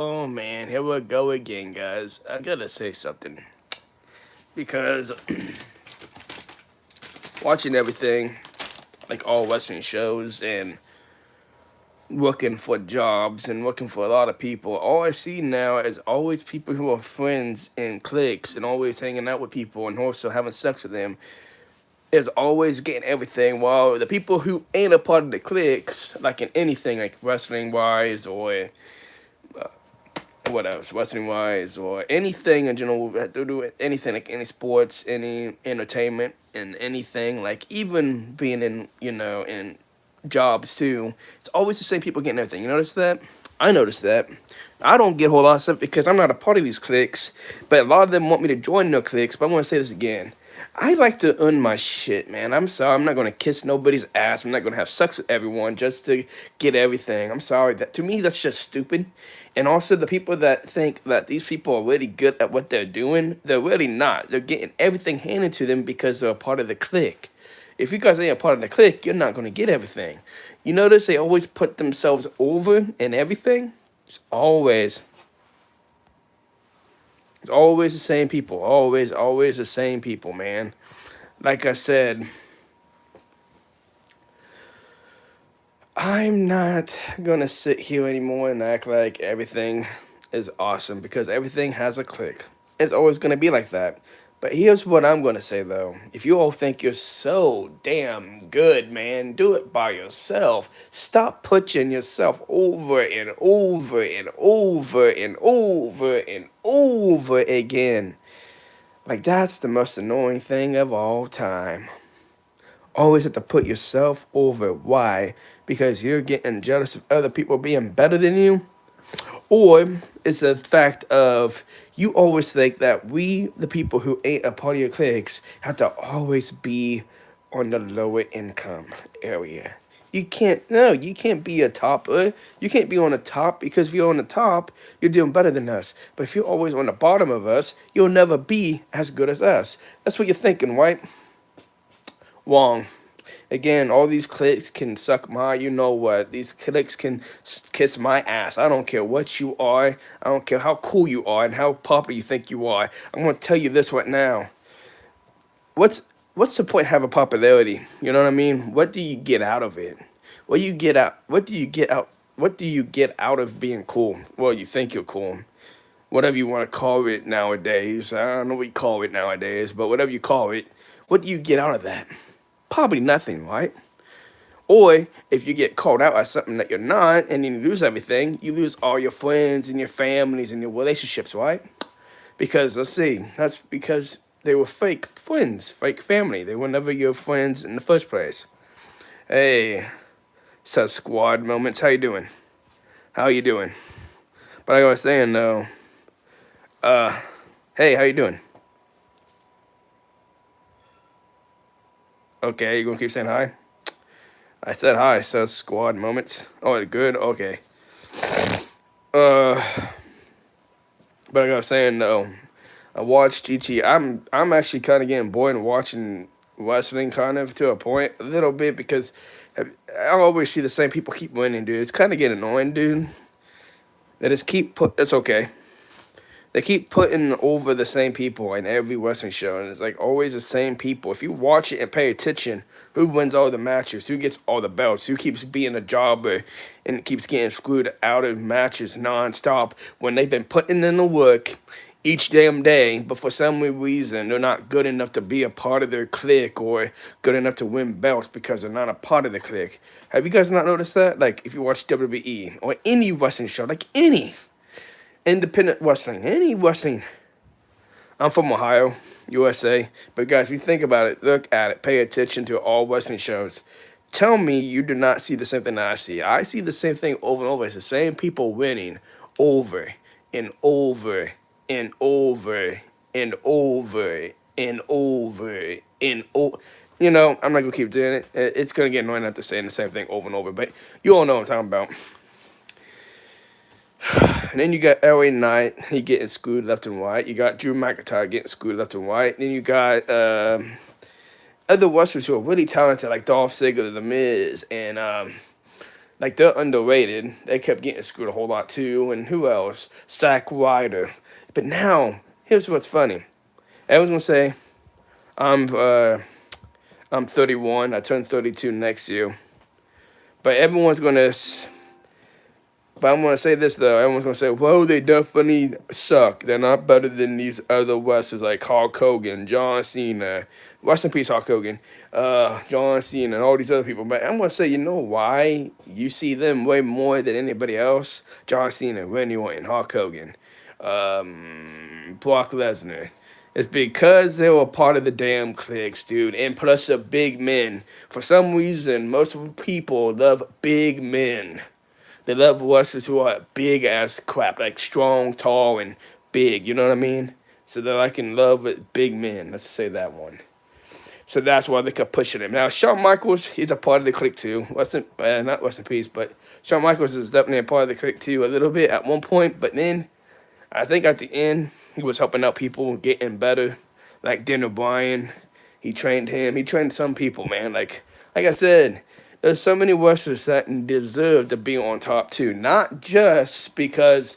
Oh man, here we go again, guys. I gotta say something because watching everything, like all Western shows, and looking for jobs and looking for a lot of people, all I see now is always people who are friends in cliques and always hanging out with people and also having sex with them. Is always getting everything, while the people who ain't a part of the cliques, like in anything, like wrestling wise or what else, wrestling wise, or anything in general that to do with anything, like any sports, any entertainment, and anything, like even being in, in jobs too. It's always the same people getting everything. You notice that? I noticed that. I don't get a whole lot of stuff because I'm not a part of these cliques, but a lot of them want me to join their cliques. But I want to say this again. I like to earn my shit, man. I'm sorry. I'm not gonna kiss nobody's ass. I'm not gonna have sex with everyone just to get everything. I'm sorry. That to me, that's just stupid. And also, the people that think that these people are really good at what they're doing, they're really not. They're getting everything handed to them because they're a part of the clique. If you guys ain't a part of the clique, you're not gonna get everything. You notice they always put themselves over in everything. It's always, it's always the same people. Always the same people, man. Like I said, I'm not gonna sit here anymore and act like everything is awesome because everything has a click. It's always gonna be like that. But here's what I'm gonna say though. If you all think you're so damn good, man, do it by yourself. Stop pushing yourself over and over and over and over and over again. Like that's the most annoying thing of all time. Always have to put yourself over. Why? Because you're getting jealous of other people being better than you? Or it's a fact of you always think that we, the people who ain't a part of your cliques, have to always be on the lower income area. You can't be a topper. You can't be on the top because if you're on the top, you're doing better than us. But if you're always on the bottom of us, you'll never be as good as us. That's what you're thinking, right? Wrong. Again, all these clicks can suck my, you know what? These clicks can kiss my ass. I don't care what you are. I don't care how cool you are and how popular you think you are. I'm gonna tell you this right now. What's the point of having popularity? You know what I mean? What do you get out of it? What do you get out? What do you get out? What do you get out of being cool? Well, you think you're cool. Whatever you want to call it nowadays. I don't know what you call it nowadays, but whatever you call it, what do you get out of that? Probably nothing, right? Or if you get called out as something that you're not and then you lose everything, you lose all your friends and your families and your relationships, right? Because let's see, that's because they were fake friends, fake family. They were never your friends in the first place. Hey, sus squad moments, how you doing? How you doing? But like I was saying though, hey, how you doing? Okay, you gonna keep saying hi? I said hi, sus squad moments. Oh, good, okay. Uh, but like I was saying though, I watched GT. I'm actually kind of getting bored and watching wrestling kind of to a point a little bit because I always see the same people keep winning, dude. It's kind of getting annoying, dude. They just keep put. It's okay. They keep putting over the same people in every wrestling show, and it's like always the same people. If you watch it and pay attention, who wins all the matches, who gets all the belts, who keeps being a jobber and keeps getting screwed out of matches nonstop when they've been putting in the work each damn day, but for some reason they're not good enough to be a part of their clique or good enough to win belts because they're not a part of the clique. Have you guys not noticed that? Like if you watch WWE or any wrestling show, like any independent wrestling, any wrestling. I'm from Ohio, USA. But guys, if you think about it, look at it, pay attention to all wrestling shows. Tell me you do not see the same thing that I see. I see the same thing over and over. It's the same people winning over and over and over and over and over and over. You know, I'm not gonna keep doing it. It's gonna get annoying after saying the same thing over and over. But you all know what I'm talking about. And then you got LA Knight, he getting screwed left and right. You got Drew McIntyre getting screwed left and right. Then you got other wrestlers who are really talented, like Dolph Ziggler, The Miz, and Like they're underrated. They kept getting screwed a whole lot too. And who else? Zack Ryder. But now, here's what's funny. Everyone's gonna say, I'm I'm 31. I turn 32 next year. But everyone's gonna. But I'm gonna say this though. Everyone's gonna say, "Well, they definitely suck. They're not better than these other wrestlers like Hulk Hogan, John Cena, rest in peace, Hulk Hogan, John Cena, and all these other people." But I'm gonna say, you know why you see them way more than anybody else? John Cena, Randy Orton, Hulk Hogan, Brock Lesnar. It's because they were part of the damn cliques, dude. And plus, the big men. For some reason, most people love big men. They love wrestlers who are big ass crap, like strong, tall, and big. You know what I mean? So they're like in love with big men. Let's say that one. So that's why they kept pushing him. Now Shawn Michaels, he's a part of the clique too. Not rest in peace, but Shawn Michaels is definitely a part of the clique too, a little bit at one point. But then I think at the end he was helping out people getting better, like Daniel Bryan. He trained him. He trained some people, man. Like I said, there's so many wrestlers that deserve to be on top too. Not just because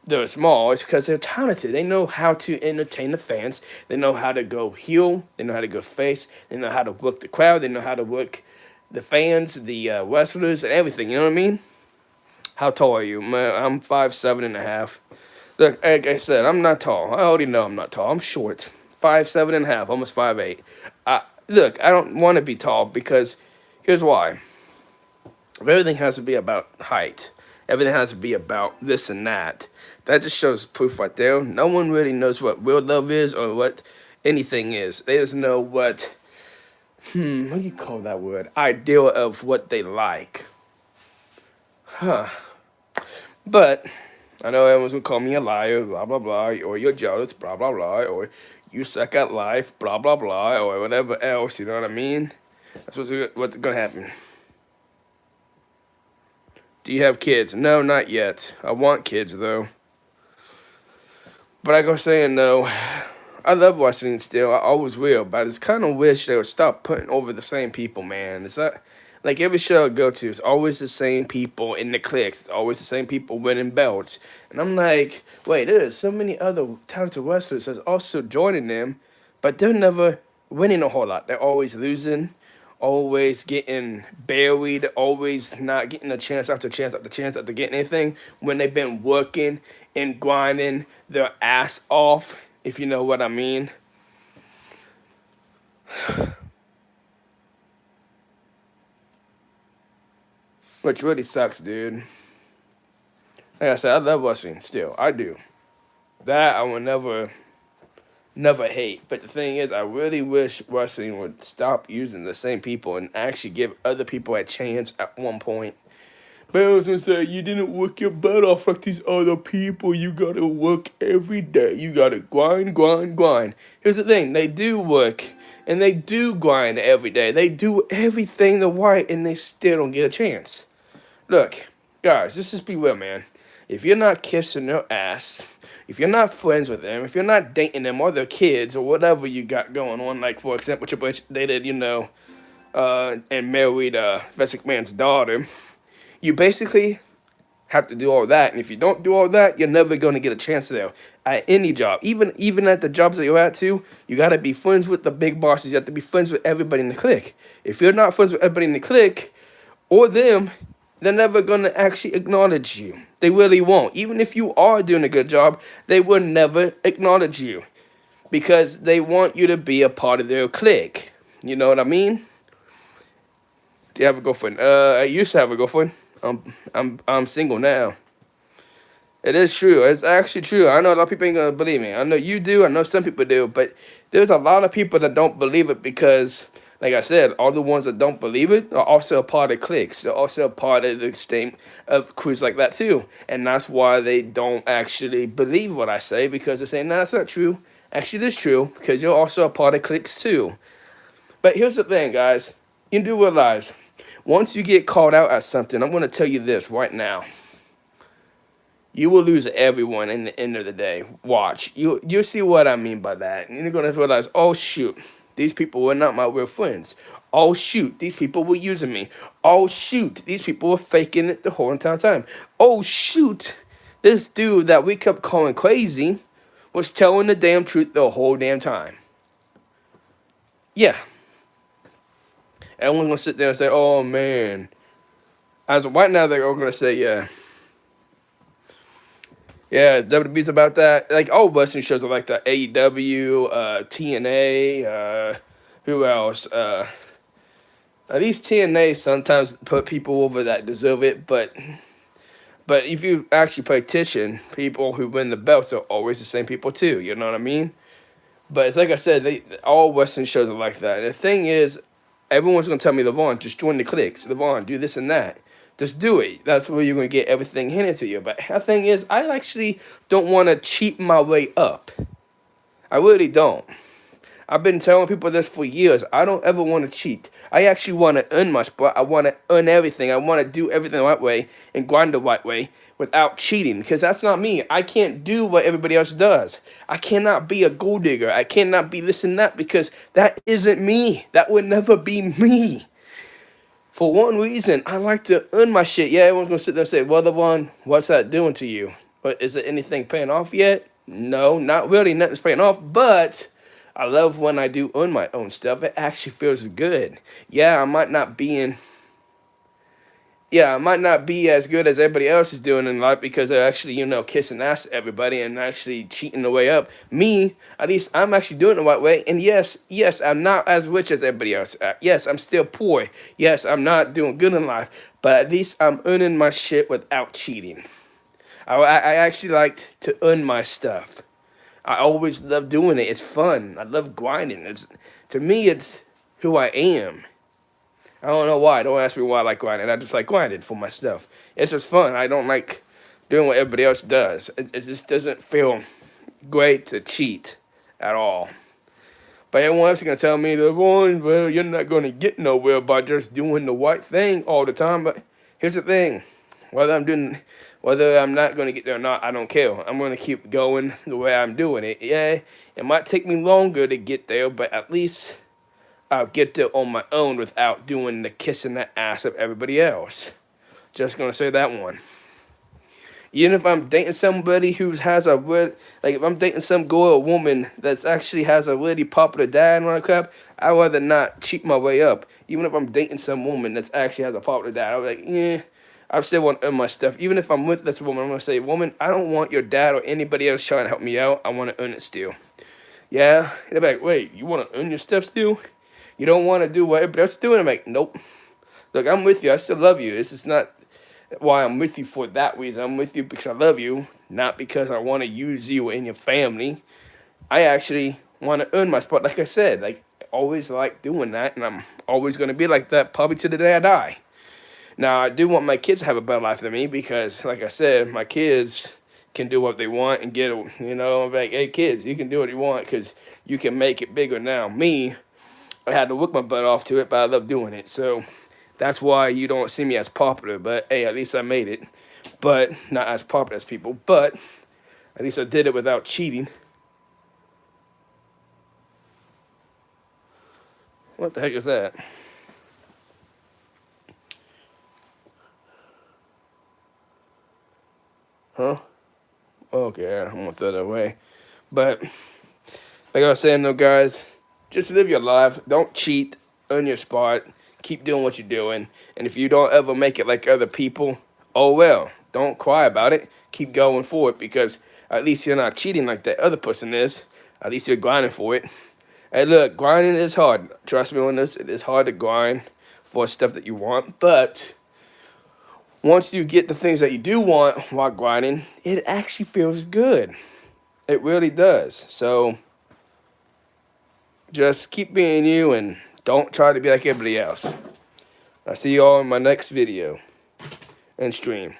they're small, it's because they're talented. They know how to entertain the fans. They know how to go heel. They know how to go face. They know how to work the crowd. They know how to work the fans, the wrestlers, and everything. You know what I mean? How tall are you? Man, I'm 5'7.5". Look, like I said, I'm not tall. I already know I'm not tall. I'm short. 5'7.5", almost 5'8". Look, I don't want to be tall because here's why. Everything has to be about height. Everything has to be about this and that. That just shows proof right there. No one really knows what real love is or what anything is. They just know what what do you call that word? Ideal of what they like. Huh. But I know everyone's gonna call me a liar, blah blah blah, or you're jealous, blah blah blah, or you suck at life, blah blah blah, or whatever else. You know what I mean? That's what's gonna happen. Do you have kids? No, not yet. I want kids though. But like I was saying though, I love wrestling still. I always will. But I just kind of wish they would stop putting over the same people, man. It's not like every show I go to, it's always the same people in the cliques. It's always the same people winning belts. And I'm like, wait, there's so many other talented wrestlers that's also joining them, but they're never winning a whole lot. They're always losing, always getting buried, always not getting a chance after chance after chance after getting anything when they've been working and grinding their ass off, if you know what I mean. Which really sucks, dude. Like I said, I love wrestling still. I do. That I will never hate. But the thing is, I really wish wrestling would stop using the same people and actually give other people a chance at one point. But I was gonna say, you didn't work your butt off like these other people. You gotta work every day. You gotta grind, grind, grind. Here's the thing, they do work and they do grind every day. They do everything the right and they still don't get a chance. Look, guys, let's just be real, man. If you're not kissing their ass, if you're not friends with them, if you're not dating them or their kids or whatever you got going on, like for example, Triple H dated, and married Vince McMahon's daughter, you basically have to do all that. And if you don't do all that, you're never going to get a chance there at any job. Even at the jobs that you're at too, you got to be friends with the big bosses. You have to be friends with everybody in the clique. If you're not friends with everybody in the clique or them, they're never going to actually acknowledge you. They really won't. Even if you are doing a good job, they will never acknowledge you because they want you to be a part of their clique. You know what I mean? Do you have a girlfriend? I used to have a girlfriend. I'm single now. It is true. It's actually true. I know a lot of people ain't gonna believe me. I know you do. I know some people do. But there's a lot of people that don't believe it because, like I said, all the ones that don't believe it are also a part of cliques. They're also a part of the same of crews like that too. And that's why they don't actually believe what I say because they say, no, that's not true. Actually, it is true because you're also a part of cliques too. But here's the thing, guys. You do realize once you get called out at something, I'm going to tell you this right now. You will lose everyone in the end of the day. Watch. You'll see what I mean by that. And you're going to realize, oh, shoot. these people were not my real friends. Oh shoot, these people were using me. Oh shoot, these people were faking it the whole entire time. Oh shoot, this dude that we kept calling crazy was telling the damn truth the whole damn time. Yeah. Everyone's gonna sit there and say, oh man. As of right now, they're all gonna say, yeah. Yeah, WWE's about that. Like all wrestling shows are like that. AEW, TNA, who else? At least TNA sometimes put people over that deserve it, but if you actually pay attention, people who win the belts are always the same people too. You know what I mean? But it's like I said, all Western shows are like that. And the thing is, everyone's gonna tell me, LeVon, just join the cliques. LeVon, do this and that. Just do it. That's where you're gonna get everything handed to you. But the thing is, I actually don't want to cheat my way up. I really don't. I've been telling people this for years. I don't ever want to cheat. I actually want to earn my spot. I want to earn everything. I want to do everything the right way and grind the right way without cheating. Because that's not me. I can't do what everybody else does. I cannot be a gold digger. I cannot be this and that because that isn't me. That would never be me. For one reason, I like to earn my shit. Yeah, everyone's going to sit there and say, well, LeVon, what's that doing to you? But is it anything paying off yet? No, not really. Nothing's paying off. But I love when I do earn my own stuff. It actually feels good. Yeah, I might not be as good as everybody else is doing in life because they're actually, kissing ass to everybody and actually cheating the way up. Me, at least I'm actually doing it the right way. And yes, I'm not as rich as everybody else. Yes, I'm still poor. Yes, I'm not doing good in life. But at least I'm earning my shit without cheating. I actually like to earn my stuff. I always love doing it. It's fun. I love grinding. To me, it's who I am. I don't know why. Don't ask me why I like grinding. I just like grinding for my stuff. It's just fun. I don't like doing what everybody else does. It just doesn't feel great to cheat at all. But everyone else is going to tell me, LeVon, well, you're not going to get nowhere by just doing the right thing all the time. But here's the thing. Whether I'm not going to get there or not, I don't care. I'm going to keep going the way I'm doing it. Yeah, it might take me longer to get there, but at least I'll get there on my own without doing the kissing the ass of everybody else. Just going to say that one. Even if I'm dating somebody who has if I'm dating some girl or woman that actually has a really popular dad and all that crap, I'd rather not cheat my way up. Even if I'm dating some woman that actually has a popular dad, I'm like, yeah, I still want to earn my stuff. Even if I'm with this woman, I'm going to say, woman, I don't want your dad or anybody else trying to help me out. I want to earn it still. Yeah? They're like, wait, you want to earn your stuff still? You don't want to do what everybody else is doing? I'm like, nope. Look, I'm with you. I still love you. This is not why I'm with you for that reason. I'm with you because I love you, not because I want to use you in your family. I actually want to earn my spot. Like I said, I always like doing that, and I'm always going to be like that probably to the day I die. Now, I do want my kids to have a better life than me because, like I said, my kids can do what they want and get, I'm like, hey, kids, you can do what you want because you can make it bigger now. Me, I had to work my butt off to it, but I love doing it. So that's why you don't see me as popular. But, hey, at least I made it. But not as popular as people. But at least I did it without cheating. What the heck is that? Huh? Okay, I'm gonna throw that away. But like I was saying though, guys, just live your life. Don't cheat. Earn your spot. Keep doing what you're doing. And if you don't ever make it like other people, oh well. Don't cry about it. Keep going for it because at least you're not cheating like that other person is. At least you're grinding for it. Hey, look, grinding is hard. Trust me on this. It is hard to grind for stuff that you want, but once you get the things that you do want while grinding, it actually feels good. It really does. So just keep being you and don't try to be like everybody else. I'll see you all in my next video and stream.